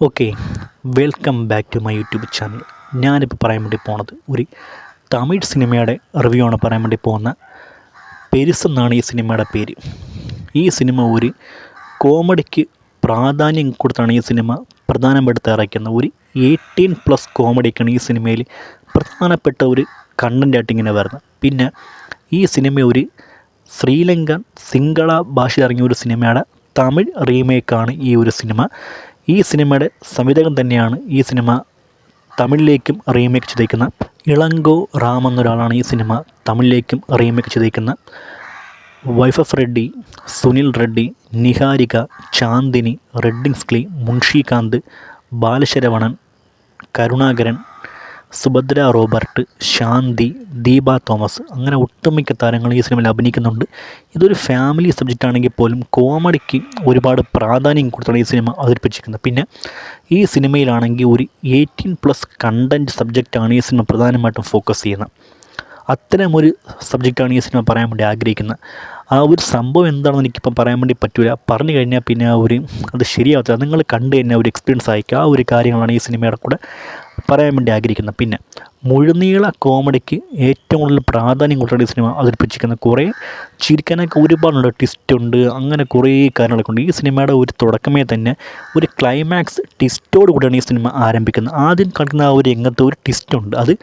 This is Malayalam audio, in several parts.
Okay, welcome back to my YouTube channel. ഞാനിപ്പോൾ പറയാൻ വേണ്ടി പോണത് ഒരു തമിഴ് സിനിമയുടെ റിവ്യൂ ആണ് പറയാൻ വേണ്ടി പോകുന്ന. പെരിസ് എന്നാണ് ഈ സിനിമയുടെ പേര്. ഈ സിനിമ ഒരു കോമഡിക്ക് പ്രാധാന്യം കൊടുത്താണ് ഈ സിനിമ പ്രധാനപ്പെടുത്തി ഇറക്കുന്ന ഒരു 18+ കോമഡിക്കാണ് ഈ സിനിമയിൽ പ്രധാനപ്പെട്ട ഒരു കണ്ടൻ്റായിട്ട് ഇങ്ങനെ വരുന്നത്. പിന്നെ ഈ സിനിമ ഒരു ശ്രീലങ്കൻ സിംഗള ഭാഷ ഇറങ്ങിയ ഒരു സിനിമയുടെ തമിഴ് റീമേക്കാണ് ഈ ഒരു സിനിമ. ഈ സിനിമയുടെ സംവിധായകൻ തന്നെയാണ് ഈ സിനിമ തമിഴിലേക്കും റീമേക്ക് ചെയ്തേക്കുന്ന ഇളങ്കോ റാം എന്നൊരാളാണ് ഈ സിനിമ തമിഴിലേക്കും റീമേക്ക് ചെയ്തേക്കുന്ന. വൈഫ് ഓഫ് റെഡ്ഡി, സുനിൽ റെഡ്ഡി, നിഹാരിക, ചാന്ദിനി, റെഡ്ഡിങ്സ്ലി, മുൻഷികാന്ത്, ബാലശരവണൻ, കരുണാകരൻ, സുഭദ്ര റോബർട്ട്, ശാന്തി, ദീപ തോമസ്, അങ്ങനെ ഒട്ടുമിക്ക താരങ്ങൾ ഈ സിനിമയിൽ അഭിനയിക്കുന്നുണ്ട്. ഇതൊരു ഫാമിലി സബ്ജക്റ്റ് ആണെങ്കിൽ പോലും കോമഡിക്ക് ഒരുപാട് പ്രാധാന്യം കൊടുത്താണ് ഈ സിനിമ അവതരിപ്പിച്ചിരിക്കുന്നത്. പിന്നെ ഈ സിനിമയിലാണെങ്കിൽ ഒരു 18+ കണ്ടൻറ്റ് സബ്ജക്റ്റാണ് ഈ സിനിമ പ്രധാനമായിട്ടും ഫോക്കസ് ചെയ്യുന്നത്. അത്തരമൊരു സബ്ജക്റ്റാണ് ഈ സിനിമ പറയാൻ വേണ്ടി ആഗ്രഹിക്കുന്നത്. ആ ഒരു സംഭവം എന്താണെന്ന് എനിക്കിപ്പം പറയാൻ വേണ്ടി പറ്റില്ല. പറഞ്ഞു കഴിഞ്ഞാൽ പിന്നെ അത് ശരിയാവത്തില്ല. നിങ്ങൾ കണ്ടു തന്നെ ഒരു എക്സ്പീരിയൻസ് ആയിരിക്കും. ആ ഒരു കാര്യങ്ങളാണ് ഈ സിനിമയുടെ കൂടെ പറയാൻ വേണ്ടി ആഗ്രഹിക്കുന്നത്. പിന്നെ മുഴുനീള കോമഡിക്ക് ഏറ്റവും കൂടുതൽ പ്രാധാന്യം കൊടുത്താണ് ഈ സിനിമ അവതരിപ്പിച്ചിരിക്കുന്നത്. കുറേ ചിരിക്കാനൊക്കെ ഒരുപാടുണ്ട്, ട്വിസ്റ്റുണ്ട്, അങ്ങനെ കുറേ കാര്യങ്ങളൊക്കെ ഉണ്ട്. ഈ സിനിമയുടെ ഒരു തുടക്കമേ തന്നെ ഒരു ക്ലൈമാക്സ് ട്വിസ്റ്റോട് കൂടിയാണ് ഈ സിനിമ ആരംഭിക്കുന്നത്. ആദ്യം കാണിക്കുന്ന ആ ഒരു രംഗത്ത് ഒരു ട്വിസ്റ്റുണ്ട്, അത്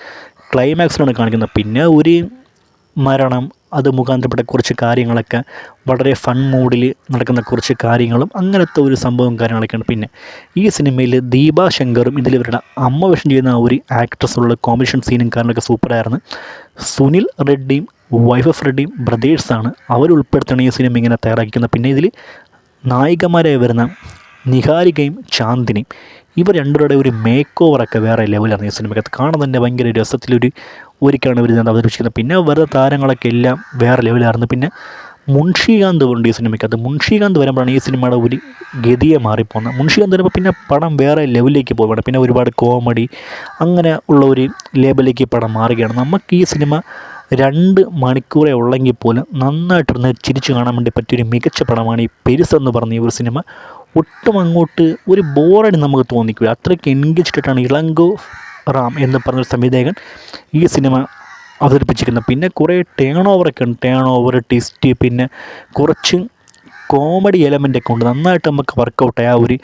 ക്ലൈമാക്സിലാണ് കാണിക്കുന്നത്. പിന്നെ ഒരു മരണം, അത് മുഖാന്തരപ്പെട്ട കുറച്ച് കാര്യങ്ങളൊക്കെ വളരെ ഫൺ മൂഡിൽ നടക്കുന്ന കുറച്ച് കാര്യങ്ങളും അങ്ങനത്തെ ഒരു സംഭവം കാര്യങ്ങളൊക്കെയാണ്. പിന്നെ ഈ സിനിമയിൽ ദീപ ശങ്കറും ഇതിലിവരുടെ അമ്മ വേഷം ചെയ്യുന്ന ആ ഒരു ആക്ട്രസ്സുള്ള കോമ്പിനേഷൻ സീനും കാര്യങ്ങളൊക്കെ സൂപ്പറായിരുന്നു. സുനിൽ റെഡ്ഡിയും വൈഫ് ഓഫ് റെഡ്ഡിയും ബ്രദേഴ്സാണ്, അവരുൾപ്പെടുത്താണ് ഈ സിനിമ ഇങ്ങനെ തയ്യാറാക്കിക്കുന്നത്. പിന്നെ ഇതിൽ നായികമാരായി വരുന്ന നിഹാരികയും ചാന്ദിനിയും, ഇവർ രണ്ടുപേരുടെ ഒരു മേക്ക് ഓവറൊക്കെ വേറെ ലെവലാണ് ഈ സിനിമയ്ക്കകത്ത്. കാണാൻ തന്നെ ഭയങ്കര ഒരിക്കലാണ് ഇവർ അവതരിപ്പിച്ചിരിക്കുന്നത്. പിന്നെ വേറെ താരങ്ങളൊക്കെ എല്ലാം വേറെ ലെവലായിരുന്നു. പിന്നെ മുൻഷികാന്ത് ഉണ്ട് ഈ സിനിമയ്ക്കകത്ത്. മുൻഷികാന്ത് വരുമ്പോഴാണ് ഈ സിനിമയുടെ ഒരു ഗതിയെ മാറിപ്പോകുന്നത്. മുൻഷികാന്ത് വരുമ്പോൾ പിന്നെ പടം വേറെ ലെവലിലേക്ക് പോവുകയാണ്. പിന്നെ ഒരുപാട് കോമഡി അങ്ങനെ ഉള്ള ഒരു ലെവലിലേക്ക് പടം മാറുകയാണ്. നമുക്ക് ഈ സിനിമ 2 മണിക്കൂറേ ഉള്ളെങ്കിൽ പോലും നന്നായിട്ടിരുന്ന് ചിരിച്ചു കാണാൻ വേണ്ടി പറ്റിയൊരു മികച്ച പടമാണ് ഈ പെരിസ് എന്ന് പറഞ്ഞ ഈ ഒരു സിനിമ. ഒട്ടും അങ്ങോട്ട് ഒരു ബോറടി നമുക്ക് തോന്നിക്കില്ല. അത്രയ്ക്ക് എൻഗേജ്ഡായിട്ടാണ് ഇളങ്കോ റാം എന്ന് പറഞ്ഞൊരു സംവിധായകൻ ഈ സിനിമ അവതരിപ്പിച്ചിരിക്കുന്നത്. പിന്നെ കുറേ ടേൺ ഓവർ, ട്വിസ്റ്റ്, പിന്നെ കുറച്ച് കോമഡി എലമെൻ്റൊക്കെ ഉണ്ട്. നന്നായിട്ട് നമുക്ക് വർക്കൗട്ടായി. ആ ഒരു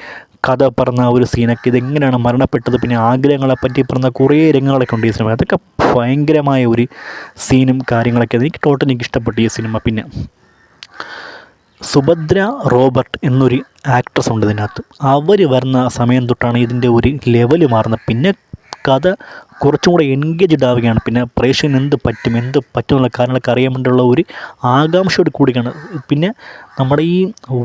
കഥ പറഞ്ഞ ആ ഒരു സീനൊക്കെ, ഇതെങ്ങനെയാണ് മരണപ്പെട്ടത്, പിന്നെ ആഗ്രഹങ്ങളെപ്പറ്റി പറഞ്ഞ കുറേ രംഗങ്ങളൊക്കെ ഉണ്ട് ഈ സിനിമ. അതൊക്കെ ഭയങ്കരമായ ഒരു സീനും കാര്യങ്ങളൊക്കെ എനിക്ക് ഇഷ്ടപ്പെട്ടു ഈ സിനിമ. പിന്നെ സുഭദ്ര റോബർട്ട് എന്നൊരു ആക്ട്രസ് ഉണ്ട് ഇതിനകത്ത്. അവർ വരുന്ന സമയം തൊട്ടാണ് ഇതിൻ്റെ ഒരു ലെവല് മാറുന്നത്. പിന്നെ കഥ കുറച്ചും കൂടെ എൻഗേജ്ഡ് ആവുകയാണ്. പിന്നെ പ്രേക്ഷകന് എന്ത് പറ്റും എന്നുള്ള കാര്യങ്ങളൊക്കെ അറിയാൻ വേണ്ടിയുള്ള ഒരു ആകാംക്ഷയോട് കൂടിയാണ്. പിന്നെ നമ്മുടെ ഈ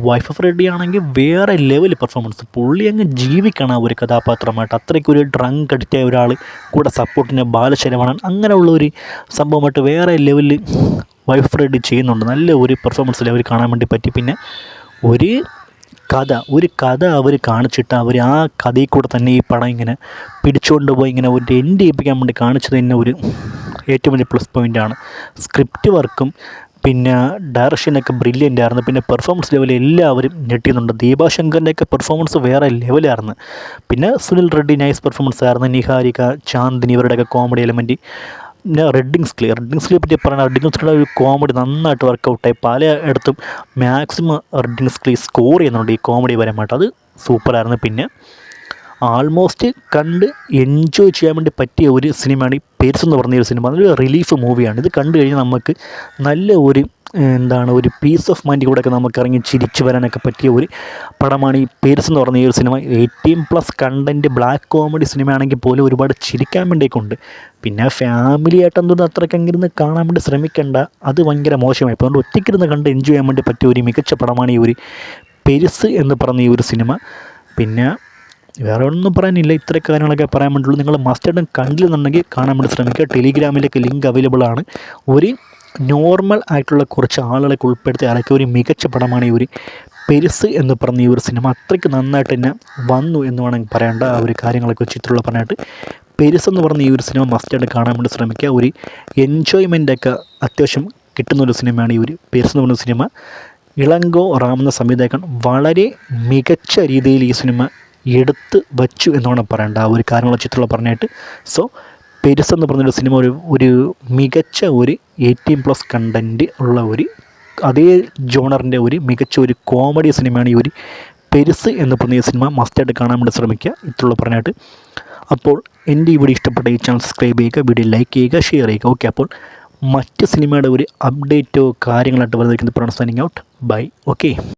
വൈഫ് ഓഫ് റെഡ്ഡി ആണെങ്കിൽ വേറെ ലെവൽ പെർഫോമൻസ്, പുള്ളി അങ്ങ് ജീവിക്കണം ആ ഒരു കഥാപാത്രമായിട്ട്. അത്രയ്ക്കൊരു ഡ്രങ്ക് അഡിക്റ്റായ ഒരാൾ കൂടെ സപ്പോർട്ടിന് ബാലശരവണൻ, അങ്ങനെയുള്ള ഒരു സംഭവമായിട്ട് വേറെ ലെവലിൽ വൈഫ് ഓഫ് റെഡ്ഡി ചെയ്യുന്നുണ്ട്. നല്ല ഒരു പെർഫോമൻസ് ലെവൽ കാണാൻ വേണ്ടി പറ്റി. പിന്നെ ഒരു കഥ അവർ കാണിച്ചിട്ട് അവർ ആ കഥയിൽ കൂടെ തന്നെ ഈ പടം ഇങ്ങനെ പിടിച്ചുകൊണ്ട് പോയി ഇങ്ങനെ ഒരു എൻഡ് ചെയ്യിപ്പിക്കാൻ വേണ്ടി കാണിച്ചത് തന്നെ ഒരു ഏറ്റവും വലിയ പ്ലസ് പോയിൻ്റാണ്. സ്ക്രിപ്റ്റ് വർക്കും പിന്നെ ഡയറക്ഷനൊക്കെ ബ്രില്യൻ്റ് ആയിരുന്നു. പിന്നെ പെർഫോമൻസ് ലെവൽ എല്ലാവരും ഞെട്ടിയുന്നുണ്ട്. ദീപാശങ്കറിൻ്റെയൊക്കെ പെർഫോമൻസ് വേറെ ലെവലായിരുന്നു. പിന്നെ സുനിൽ റെഡ്ഡി നൈസ് പെർഫോമൻസ് ആയിരുന്നു. നിഹാരിക, ചാന്ദിനി, ഇവരുടെയൊക്കെ കോമഡി എലമെൻറ്റ്. പിന്നെ റെഡ്ഡിങ്സ്ലിയെ പറ്റി പറഞ്ഞാൽ റെഡ്ഡിങ്സ്ലിയുടെ ഒരു കോമഡി നന്നായിട്ട് വർക്കൗട്ടായി. പലയിടത്തും മാക്സിമം റെഡ്ഡിങ്സ്ലി സ്കോർ ചെയ്യുന്നുണ്ട് ഈ കോമഡി പരമായിട്ട്. അത് സൂപ്പറായിരുന്നു. പിന്നെ ആൾമോസ്റ്റ് കണ്ട് എൻജോയ് ചെയ്യാൻ വേണ്ടി പറ്റിയ ഒരു സിനിമയാണ് ഈ പെരിസ് എന്ന് പറഞ്ഞ ഒരു സിനിമ. അതൊരു റിലീഫ് മൂവിയാണ്. ഇത് കണ്ടു കഴിഞ്ഞാൽ നമുക്ക് നല്ല ഒരു പീസ് ഓഫ് മൈൻഡ് കൂടെയൊക്കെ നമുക്ക് ഇറങ്ങി ചിരിച്ചു വരാനൊക്കെ പറ്റിയ ഒരു പടമാണ് ഈ പെരിസ് എന്ന് പറഞ്ഞ ഈ ഒരു സിനിമ. 18+ കണ്ടൻറ്റ് ബ്ലാക്ക് കോമഡി സിനിമയാണെങ്കിൽ പോലും ഒരുപാട് ചിരിക്കാൻ വേണ്ടിയൊക്കെ ഉണ്ട്. പിന്നെ ഫാമിലിയായിട്ട് എന്തോന്നും അത്രയ്ക്കങ്ങിരുന്ന് കാണാൻ വേണ്ടി ശ്രമിക്കേണ്ട, അത് ഭയങ്കര മോശമായി. അപ്പോൾ അതുകൊണ്ട് ഒറ്റയ്ക്കിരുന്ന് കണ്ട് എൻജോയ് ചെയ്യാൻ വേണ്ടി പറ്റിയ ഒരു മികച്ച പടമാണ് ഈ ഒരു പെരിസ് എന്ന് പറഞ്ഞ ഈ ഒരു സിനിമ. പിന്നെ വേറെ ഒന്നും പറയാനില്ല, ഇത്രയും കാര്യങ്ങളൊക്കെ പറയാൻ വേണ്ടിയുള്ളൂ. നിങ്ങൾ മസ്റ്റായിട്ടും കണ്ടില്ലെന്നുണ്ടെങ്കിൽ കാണാൻ വേണ്ടി ശ്രമിക്കുക. ടെലിഗ്രാമിലേക്ക് ലിങ്ക് അവൈലബിൾ ആണ്. ഒരു നോർമൽ ആയിട്ടുള്ള കുറച്ച് ആളുകളൊക്കെ ഉൾപ്പെടുത്തി ഇറക്കിയ ഒരു മികച്ച പടമാണ് ഈ ഒരു പെരിസ് എന്ന് പറഞ്ഞ ഈ ഒരു സിനിമ. അത്രയ്ക്ക് നന്നായിട്ട് തന്നെ വന്നു എന്ന് വേണമെങ്കിൽ പറയേണ്ട ആ ഒരു കാര്യങ്ങളൊക്കെ ചിത്രമുള്ള പറഞ്ഞിട്ട് പെരിസ് എന്ന് പറഞ്ഞ ഈ ഒരു സിനിമ മസ്റ്റായിട്ട് കാണാൻ വേണ്ടി ശ്രമിക്കുക. ഒരു എൻജോയ്മെൻറ്റൊക്കെ അത്യാവശ്യം കിട്ടുന്നൊരു സിനിമയാണ് ഈ ഒരു പെരിസ് എന്ന് പറഞ്ഞ സിനിമ. ഇളങ്കോ റാം എന്ന സംവിധായകൻ വളരെ മികച്ച രീതിയിൽ ഈ സിനിമ എടുത്ത് വച്ചു എന്നാണ് പറയേണ്ട ആ ഒരു കാര്യങ്ങൾ ചിത്രങ്ങൾ പറഞ്ഞായിട്ട്. സോ പെരുസ് എന്ന് പറഞ്ഞൊരു സിനിമ ഒരു മികച്ച ഒരു 18+ കണ്ടൻറ്റ് ഉള്ള ഒരു അതേ ജോണറിൻ്റെ ഒരു മികച്ച ഒരു കോമഡി സിനിമയാണ് ഈ ഒരു പെരുസ് എന്ന് പറഞ്ഞ സിനിമ. മസ്റ്റായിട്ട് കാണാൻ വേണ്ടി ശ്രമിക്കുക ഇത്രയുള്ള പറഞ്ഞായിട്ട്. അപ്പോൾ എൻ്റെ ഈ വീഡിയോ ഇഷ്ടപ്പെട്ട ഈ ചാനൽ സബ്സ്ക്രൈബ് ചെയ്യുക, വീഡിയോ ലൈക്ക് ചെയ്യുക, ഷെയർ ചെയ്യുക. ഓക്കെ, അപ്പോൾ മറ്റ് സിനിമയുടെ ഒരു അപ്ഡേറ്റോ കാര്യങ്ങളായിട്ട് വരുന്നതായിരിക്കും. Signing out, bye. ഓക്കെ.